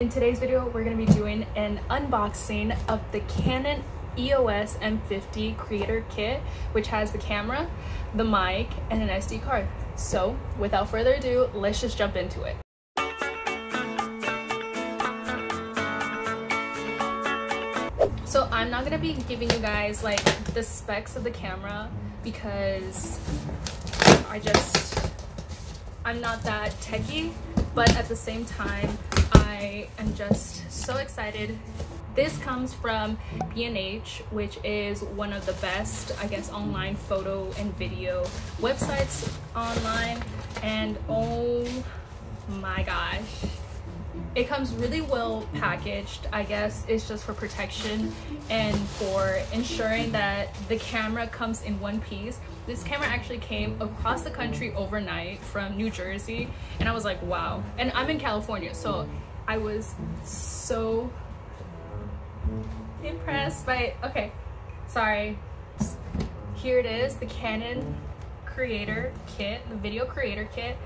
In today's video, we're going to be doing an unboxing of the Canon EOS M50 creator kit, which has the camera, the mic, and an SD card. So without further ado, let's just jump into it. So I'm not going to be giving you guys like the specs of the camera because I'm not that techie, but at the same time, I am just so excited. This comes from B&H, which is one of the best, I guess, online photo and video websites online. And oh my gosh, it comes really well packaged. I guess it's just for protection and for ensuring that the camera comes in one piece. This camera actually came across the country overnight from New Jersey, and I was like, wow. And I'm in California, so I was so impressed by, okay, sorry. Here it is, the Canon creator kit, the video creator kit.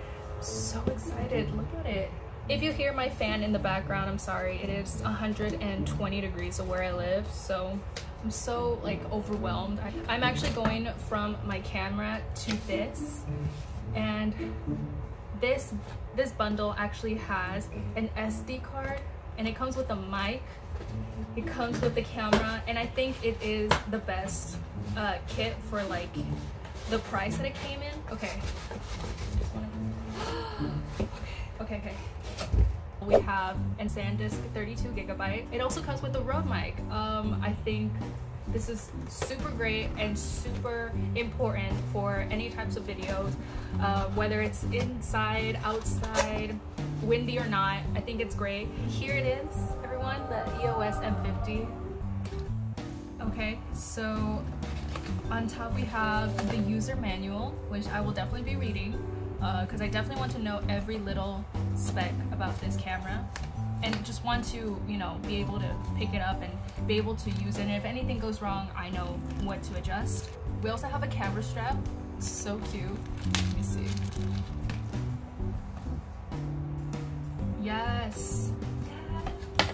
So excited, look at it. If you hear my fan in the background, I'm sorry. It is 120 degrees of where I live, so I'm so like overwhelmed. I'm actually going from my camera to this, and this bundle actually has an SD card, and it comes with a mic, it comes with the camera, and I think it is the best kit for like the price that it came in. Okay. Okay. We have a SanDisk 32 gigabyte. It also comes with a Rode mic. I think this is super great and super important for any types of videos, whether it's inside, outside, windy or not. I think it's great. Here it is, everyone, the EOS M50. Okay, so on top we have the user manual, which I will definitely be reading because I definitely want to know every little spec about this camera and just want to, you know, be able to pick it up and be able to use it, and if anything goes wrong, I know what to adjust. We also have a camera strap, so cute. Let me see. Yes,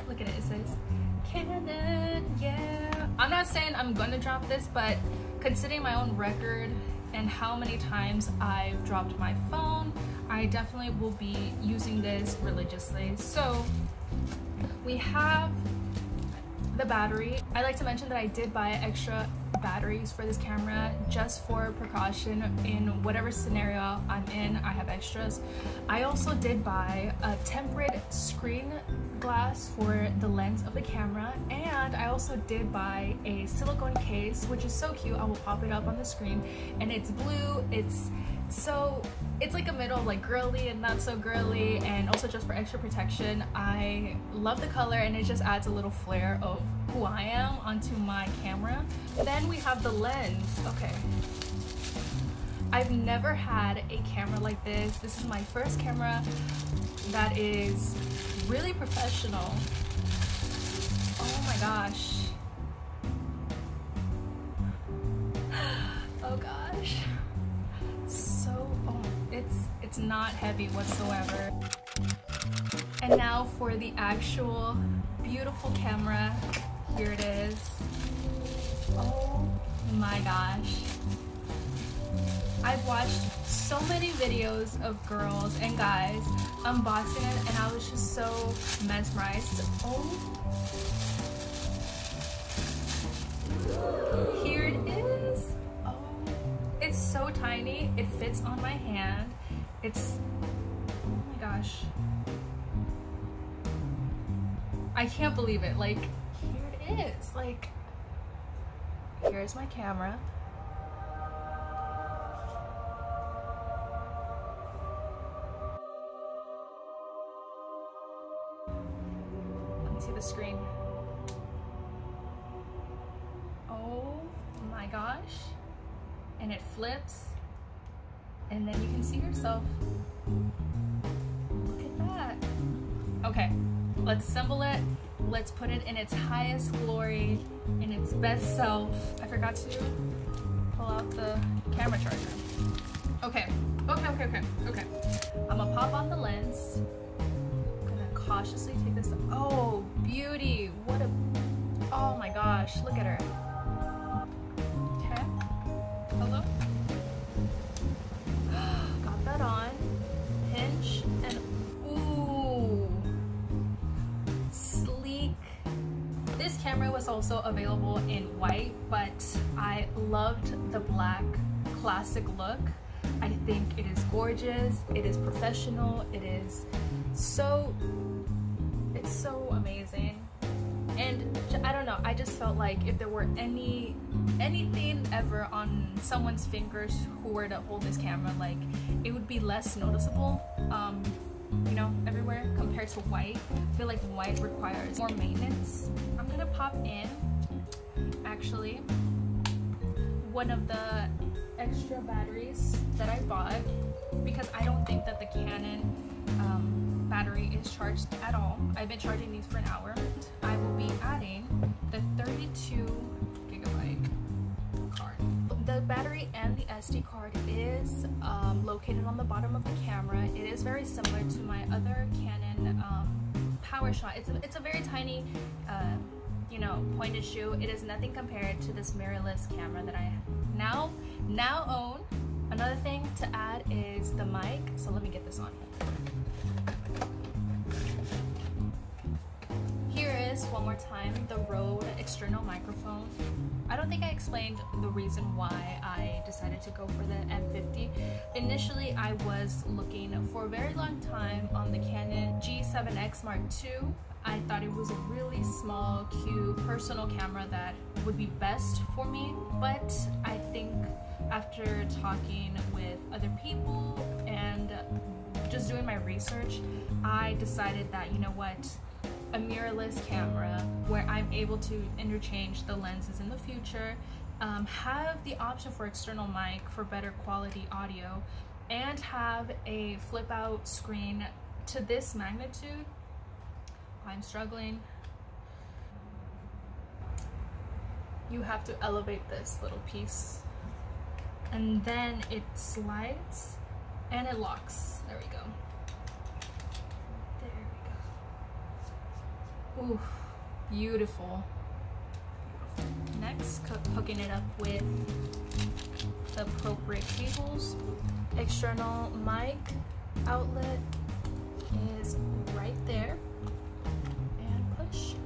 look at it, it says Canon, yeah. I'm not saying I'm gonna drop this, but considering my own record and how many times I've dropped my phone, I definitely will be using this religiously. So we have the battery. I like to mention that I did buy extra batteries for this camera just for precaution in whatever scenario I'm in. I have extras. I also did buy a tempered screen glass for the lens of the camera, and I also did buy a silicone case, which is so cute. I will pop it up on the screen, and it's blue. It's like a middle of like girly and not so girly, and also just for extra protection. I love the color, and it just adds a little flair of who I am onto my camera. Then we have the lens. Okay, I've never had a camera like this. This is my first camera that is really professional. Oh my gosh. Oh gosh. It's not heavy whatsoever. And now for the actual beautiful camera. Here it is. Oh my gosh. I've watched so many videos of girls and guys unboxing it, and I was just so mesmerized. Oh, here it is. Oh, it's so tiny. It fits on my hand. It's, oh my gosh. I can't believe it. Like, here it is. Like, here's my camera. Let me see the screen. Oh my gosh. And it flips, and then you can see yourself. Look at that. Okay, let's assemble it. Let's put it in its highest glory, in its best self. I forgot to pull out the camera charger. Okay. I'm gonna pop on the lens. I'm gonna cautiously take this. Oh, beauty. What a, oh my gosh, look at her. Okay, hello. Got that on. Hinge and ooh, sleek. This camera was also available in white, but I loved the black classic look. I think it is gorgeous, it is professional, it's so amazing. And I don't know, I just felt like if there were anything ever on someone's fingers who were to hold this camera, like it would be less noticeable, you know, everywhere compared to white. I feel like white requires more maintenance. I'm gonna pop in actually one of the extra batteries that I bought, because I don't think that the Canon battery is charged at all. I've been charging these for an hour. I will be adding the 32GB card. The battery and the SD card is located on the bottom of the camera. It is very similar to my other Canon PowerShot. It's a very tiny you know, point and shoot. It is nothing compared to this mirrorless camera that I now own. Another thing to add is the mic. So let me get this on. Here is, one more time, the Rode external microphone. I don't think I explained the reason why I decided to go for the M50. Initially, I was looking for a very long time on the Canon G7X Mark II. I thought it was a really small, cute, personal camera that would be best for me, but I think after talking with other people and just doing my research, I decided that, you know what, a mirrorless camera where I'm able to interchange the lenses in the future, have the option for external mic for better quality audio, and have a flip out screen to this magnitude. I'm struggling. You have to elevate this little piece and then it slides and it locks. There we go. There we go. Ooh, beautiful. Next, hooking it up with the appropriate cables. External mic outlet is right there.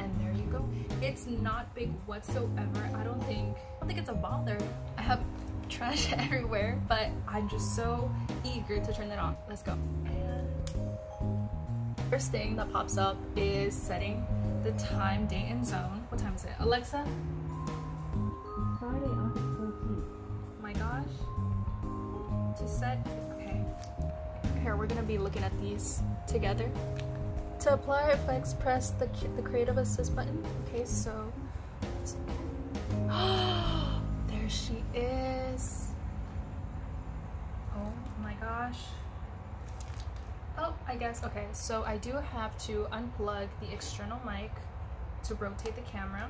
And there you go. It's not big whatsoever. I don't think it's a bother. I have trash everywhere, but I'm just so eager to turn it on. Let's go. And first thing that pops up is setting the time, date, and zone. What time is it? Alexa? Friday, August 14th. Oh my gosh. To set, okay. Here, we're gonna be looking at these together. To apply effects, press the creative assist button. Okay, so there she is. Oh my gosh. Oh, I guess, okay, so I do have to unplug the external mic to rotate the camera.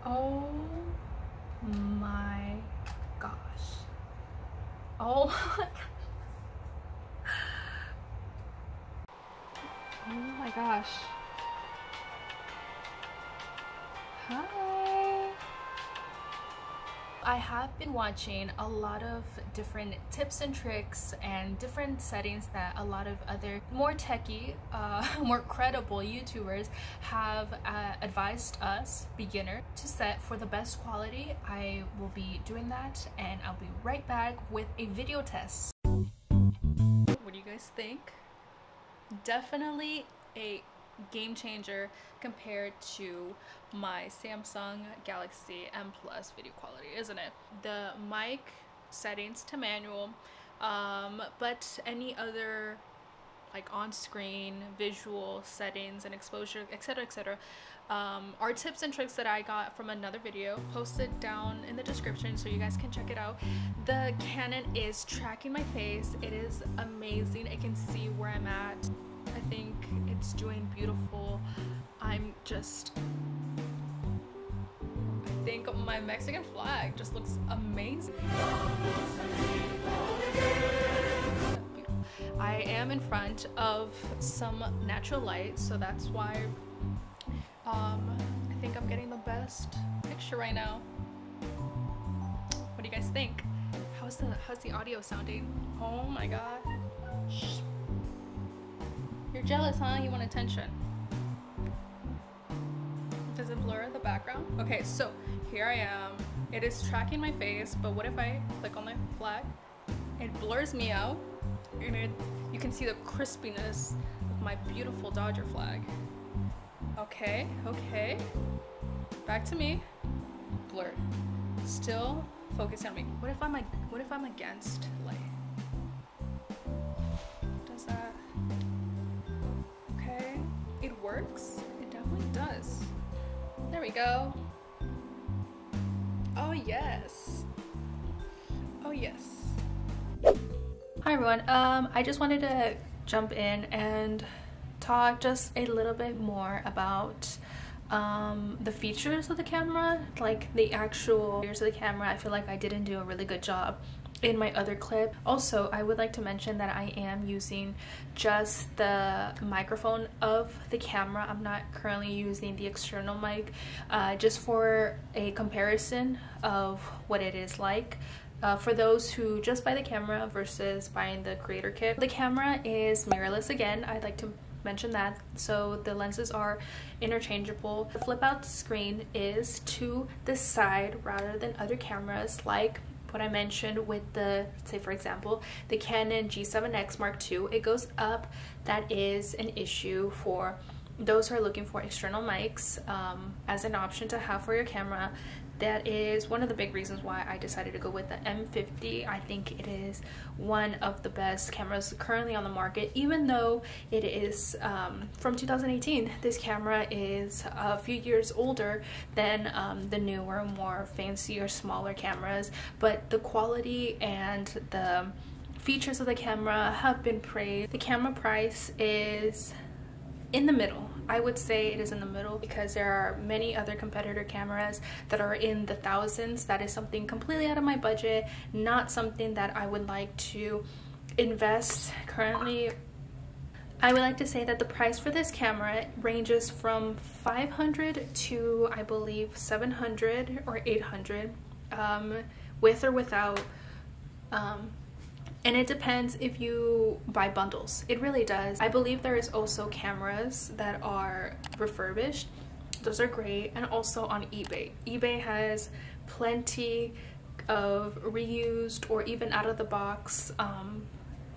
Oh my gosh. Oh my gosh. Oh my gosh. Hi. I have been watching a lot of different tips and tricks and different settings that a lot of other more techie, more credible YouTubers have advised us, beginner, to set for the best quality. I will be doing that and I'll be right back with a video test. What do you guys think? Definitely a game changer compared to my Samsung Galaxy M Plus video quality, isn't it? The mic settings to manual, but any other like on-screen visual settings and exposure, etc., are tips and tricks that I got from another video posted down in the description so you guys can check it out. The Canon is tracking my face. It is amazing. It can see where I'm at. I think it's doing beautiful. I think my Mexican flag just looks amazing. I am in front of some natural light, so that's why I think I'm getting the best picture right now. What do you guys think? How's the audio sounding? Oh my god. Shh. You're jealous, huh? You want attention. Does it blur the background? Okay, so here I am. It is tracking my face, but what if I click on my flag? It blurs me out, and you can see the crispiness of my beautiful Dodger flag. Okay, okay. Back to me. Blurred. Still focusing on me. What if I'm against light? Does that? Okay. It works. It definitely does. There we go. Oh yes. Oh yes. Hi everyone. I just wanted to jump in and talk just a little bit more about the features of the camera, like the actual features of the camera. I feel like I didn't do a really good job in my other clip. Also, I would like to mention that I am using just the microphone of the camera. I'm not currently using the external mic, just for a comparison of what it is like. For those who just buy the camera versus buying the creator kit. The camera is mirrorless again. I'd like to mention that. So the lenses are interchangeable. The flip out screen is to the side rather than other cameras like what I mentioned with the, say for example, the Canon G7X Mark II. It goes up. That is an issue for those who are looking for external mics as an option to have for your camera. That is one of the big reasons why I decided to go with the M50. I think it is one of the best cameras currently on the market, even though it is from 2018. This camera is a few years older than the newer, more fancier, smaller cameras, but the quality and the features of the camera have been praised. The camera price is in the middle. I would say it is in the middle because there are many other competitor cameras that are in the thousands. That is something completely out of my budget, not something that I would like to invest currently. I would like to say that the price for this camera ranges from $500 to I believe $700 or $800, with or without. And it depends if you buy bundles. It really does. I believe there is also cameras that are refurbished. Those are great. And also on eBay. eBay has plenty of reused or even out of the box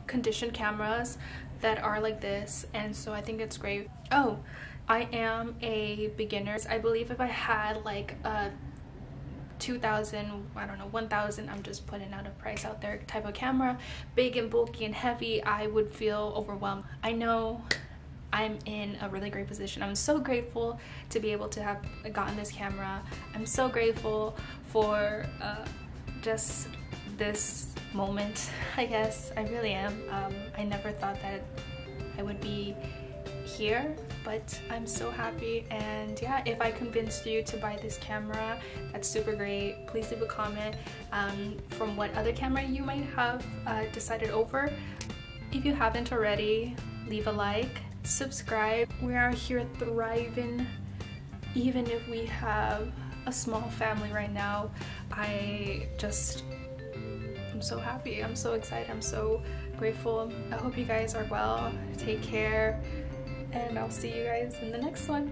conditioned cameras that are like this. And so I think it's great. Oh, I am a beginner. I believe if I had like a 2,000, I don't know, 1,000, I'm just putting out a price out there, type of camera, big and bulky and heavy, I would feel overwhelmed. I know I'm in a really great position. I'm so grateful to be able to have gotten this camera. I'm so grateful for just this moment, I guess. I really am. I never thought that I would be here, but I'm so happy. And yeah, if I convinced you to buy this camera, that's super great. Please leave a comment from what other camera you might have decided over. If you haven't already, leave a like, subscribe. We are here thriving, even if we have a small family right now. I'm so happy, I'm so excited, I'm so grateful. I hope you guys are well, take care, and I'll see you guys in the next one.